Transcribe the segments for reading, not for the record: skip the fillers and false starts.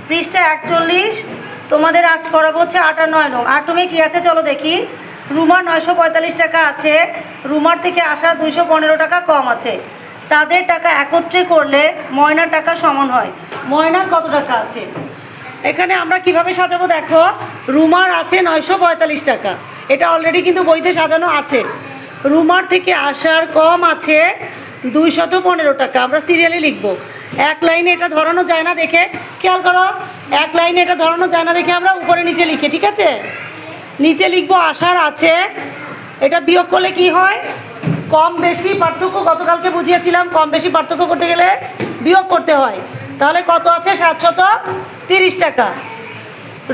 পৃষ্ঠা 41। তোমাদের আজ পড়াবো হচ্ছে 8 আর 9 নং। 8 নংয়ে কী আছে চলো দেখি। রুমার 945 টাকা আছে, রুমার থেকে আসা 215 টাকা কম আছে। তাদের টাকা একত্রে করলে ময়নার টাকা সমান হয়। ময়নার কত টাকা আছে? এখানে আমরা কিভাবে সাজাবো দেখো। রুমার আছে 945 টাকা, এটা অলরেডি কিন্তু বইতে সাজানো আছে। রুমার থেকে আসার কম আছে 215 টাকা। আমরা সিরিয়ালি লিখবো। এক লাইনে এটা ধরানো যায় না দেখে, খেয়াল করো, এক লাইনে এটা ধরানো যায় না দেখে আমরা উপরে নিচে লিখি, ঠিক আছে? নিচে লিখবো আসার আছে, এটা বিয়োগ করলে কি হয়? কম বেশি পার্থক্য গতকালকে বুঝিয়েছিলাম, কম বেশি পার্থক্য করতে গেলে বিয়োগ করতে হয়। তাহলে কত আছে? 730 টাকা।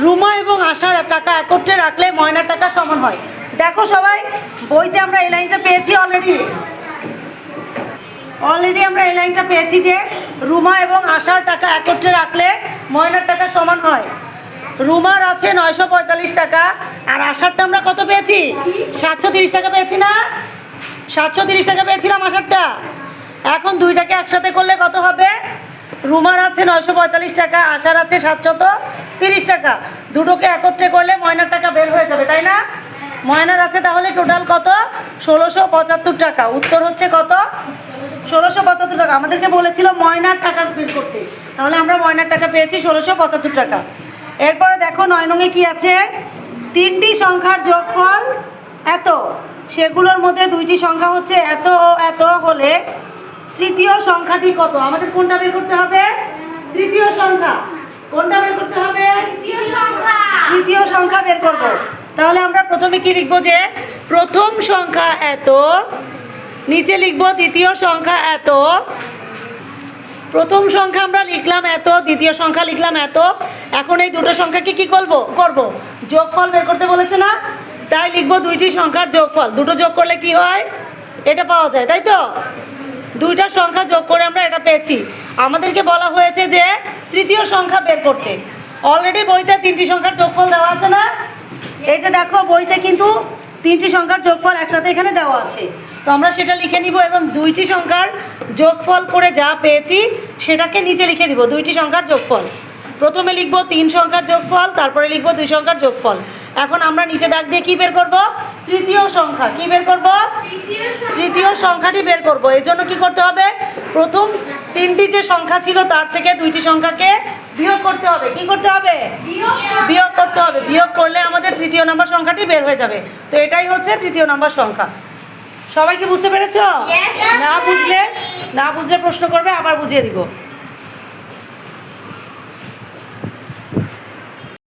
রুমা এবং আশার টাকা একত্রে রাখলে ময়নার টাকা সমান হয়। দেখো সবাই, বইতে আমরা এই লাইনটা পেয়েছি অলরেডি আমরা এই লাইনটা পেয়েছি যে রুমা এবং আশার টাকা একত্রে রাখলে ময়নার টাকা সমান হয়। রুমার আছে 945 টাকা, আর আশারটা আমরা কত পেয়েছি? 730 টাকা পেয়েছি না? 730 টাকা পেয়েছিলাম আশারটা। এখন দুইটাকে একসাথে করলে কত হবে? রুমার আছে 945 টাকা, আশার আছে 730 টাকা। দুটোকে একত্রে করলে ময়নার টাকা বের হয়ে যাবে, তাই না? ময়নার আছে তাহলে টোটাল কত? 1675 টাকা। উত্তর হচ্ছে কত? 1675 টাকা। আমাদেরকে বলেছিল ময়নার টাকা বের করতে, তাহলে আমরা ময়নার টাকা পেয়েছি 1675 টাকা। এরপরে দেখো 9 নংয়ে কি আছে? তিনটি সংখ্যার যোগফল এত, সেগুলোর মধ্যে দুইটি সংখ্যা হচ্ছে এত ও এত হলে তৃতীয় সংখ্যাটি কত? আমাদের কোনটা বের করতে হবে? তৃতীয় সংখ্যা। কোনটা বের করতে হবে? তৃতীয় সংখ্যা বের করব। তাহলে আমরা প্রথমে কি লিখবো? যে প্রথম সংখ্যা এত, নিচে লিখবো দ্বিতীয় সংখ্যা এত। প্রথম সংখ্যা আমরা লিখলাম এত, দ্বিতীয় সংখ্যা লিখলাম এত। এখন এই দুটো সংখ্যাকে কি করব? যোগফল বের করতে বলেছে না? তাই লিখবো দুইটি সংখ্যার যোগফল। দুটো যোগ করলে কি হয়? এটা পাওয়া যায়, তাই তো? দুইটা সংখ্যা যোগ করে আমরা এটা পেয়েছি। আমাদেরকে বলা হয়েছে যে তৃতীয় সংখ্যা বের করতে। অলরেডি বইতে তিনটি সংখ্যার যোগফল দেওয়া আছে না? এই যে দেখো, বইতে কিন্তু তিনটি সংখ্যার যোগফল একসাথে এখানে দেওয়া আছে। তো আমরা সেটা লিখে নিব এবং দুইটি সংখ্যার যোগফল করে যা পেয়েছি সেটাকে নিচে লিখে দিব। দুইটি সংখ্যার যোগফল প্রথমে লিখব 3 সংখ্যার যোগফল, তারপরে লিখব 2 সংখ্যার যোগফল। এখন আমরা নিচে দাগ দিয়ে কি বের করব? তৃতীয় সংখ্যা। কি বের করব? তৃতীয় সংখ্যাটি বের করব। এই জন্য কি করতে হবে? প্রথম তিনটি যে সংখ্যা ছিল তার থেকে দুইটি সংখ্যাকে বিয়োগ করতে হবে। কি করতে হবে? বিয়োগ করতে হবে। বিয়োগ করলে আমাদের তৃতীয় নম্বর সংখ্যাটি বের হয়ে যাবে। তো এটাই হচ্ছে তৃতীয় নম্বর সংখ্যা। সবাই কি বুঝতে পেরেছো? না বুঝলে প্রশ্ন করবে, আবার বুঝিয়ে দিব।